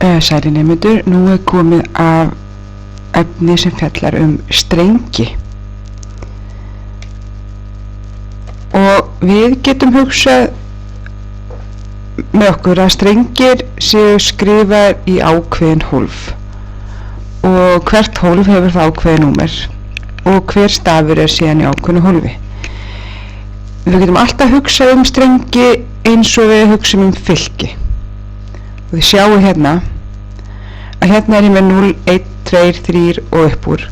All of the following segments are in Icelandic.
Sælir nemendur, nú komið af efni sem fjallar strengi og við getum hugsað með okkur að strengir séu skrifaðir í ákveðin hólf og hvert hólf hefur það ákveðin númer og hver stafur síðan í ákveðinu hólfi. Við getum alltaf hugsað strengi eins og við hugsum fylki. Og þið sjáu hérna að hérna ég með 0, 1, 2, 3 og upp úr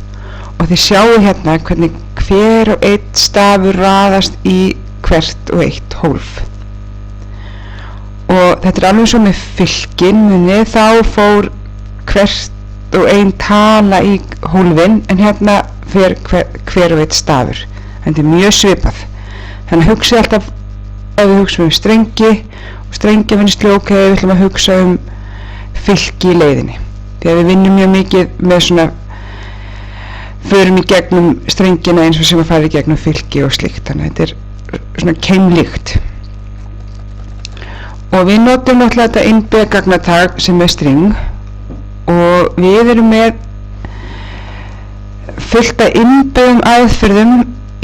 og þið sjáu hérna hvernig hver og einn stafur raðast í hvert og eitt hólf. Og þetta alveg svo með fylkin, munið, þá fór hvert og einn tala í hólfin en hérna fer hver og einn stafur. Þetta mjög svipað. Þannig að hugsið alltaf, ef við hugsum strengi og strengivinnslu, ok, við ætlum að hugsa fylki í leiðinni. Þegar við vinnum mjög mikið með svona, förum í gegnum strengina eins og sem að fara í gegnum fylki og slíkt, þannig að þetta svona keimlíkt. Og við notum náttúrulega þetta innbyggða gagnatak sem string og við erum með fullt af innbyggðum aðferðum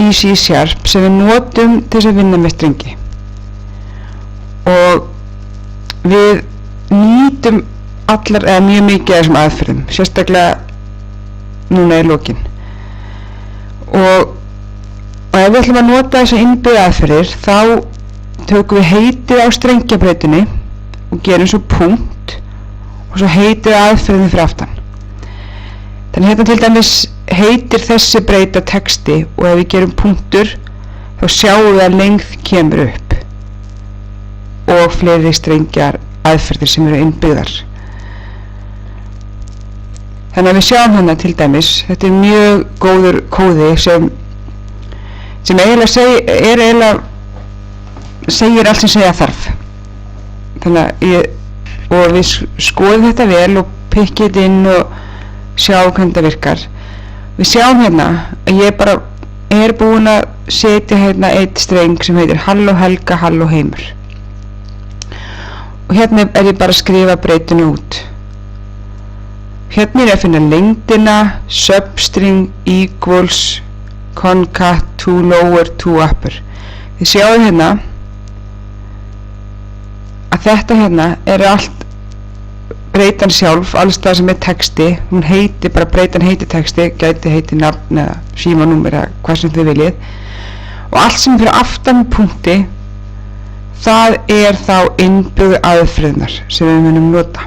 í C# sem við notum til þess að vinna með strengi. Og við nýtum allar eða mjög mikið af þessum aðferðum, sérstaklega núna í lokin. Og ef við ætlum að nota þessar innbyggðu aðferðir þá tökum við heitið á strengjabrautinni og gerum svo punkt og svo heitið aðferðinni fyrir aftan. Þannig hérna til dæmis heitir þessi breyta texti og ef við gerum punktur þá sjáum við að lengð kemur upp og fleiri strengjar aðferðir sem eru innbyggðar. Þannig að við sjáum hérna til dæmis, þetta mjög góður kóði sem eiginlega segir allt sem segja þarf. Þannig að við skoðum þetta vel og pikkið þetta inn og sjáum hvernig þetta virkar. Við sjáum hérna að ég bara búin að setja hérna eitt streng sem heitir Halló Helga, Halló Heimur. Og hérna ég bara að skrifa breytinu út. Hérna ég að finna lengdina, substring equals concat to lower to upper. Þið sjáu hérna að þetta hérna allt breytan sjálf, alls það sem texti, hún heitir bara breytan heitir texti, gæti heitir nafn eða símanúmer eða hvað sem þið viljið. Og allt sem fyrir aftan punkti, það þá innbyggðu aðferðirnar sem við munum nota.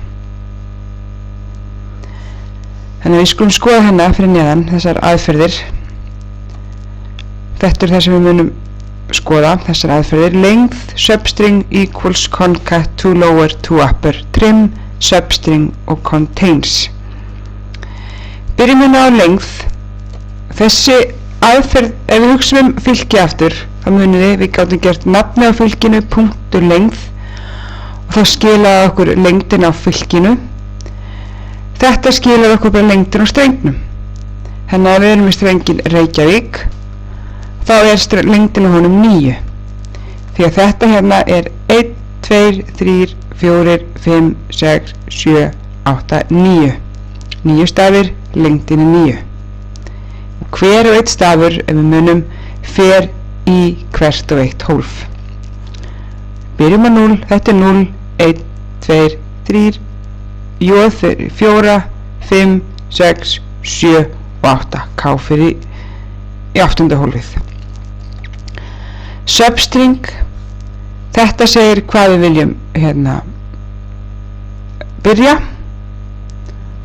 Þannig að við skulum skoða hérna fyrir neðan þessar aðferðir. Þetta það sem við munum skoða, þessar aðferðir. Length, substring equals concat to lower to upper, trim, substring og contains. Byrjum hérna á length. Þessi aðferð, ef við hugsaum fylki aftur, þá munið við gátum gert nafni á fylkinu, punktur length og þá skilaði okkur lengdin á fylkinu. Þetta skilar okkur bara lengdin á strengnum. Þannig að við erum með strengin Reykjavík, þá lengdin á honum 9. Því að þetta hérna 1, 2, 3, 4, 5, 6, 7, 8, 9. 9 stafir, lengdin 9. Og hver og eitt stafur, ef við munum, fer í hvert og eitt hólf. Byrjum á 0, þetta 0, 1, 2, 3, 4, 5, 6, 7 og 8. K fyrir í 8. hólfið. Substring, þetta segir hvað við viljum hérna byrja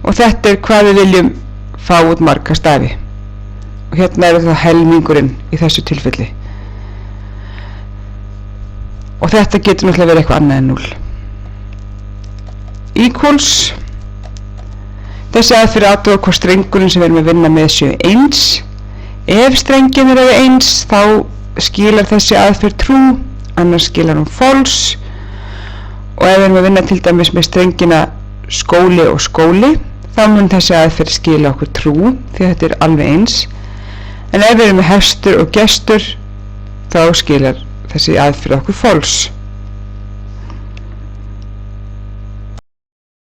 og þetta hvað við viljum fá út marga stafi. Og hérna það helmingurinn í þessu tilfelli. Og þetta getur náttúrulega verið eitthvað annað en 0. Equals, þessi aðferð athuga hvort strengurinn sem við erum að vinna með séu eins. Ef strengin eru eins þá skilar þessi aðferð true, annars skilar hún false. Og ef við erum að vinna til dæmis með strengina skóli og skóli þá mun þessi aðferð skila okkur true því þetta alveg eins. En ef við erum með hestur og gestur þá skilar þessi aðferð okkur false.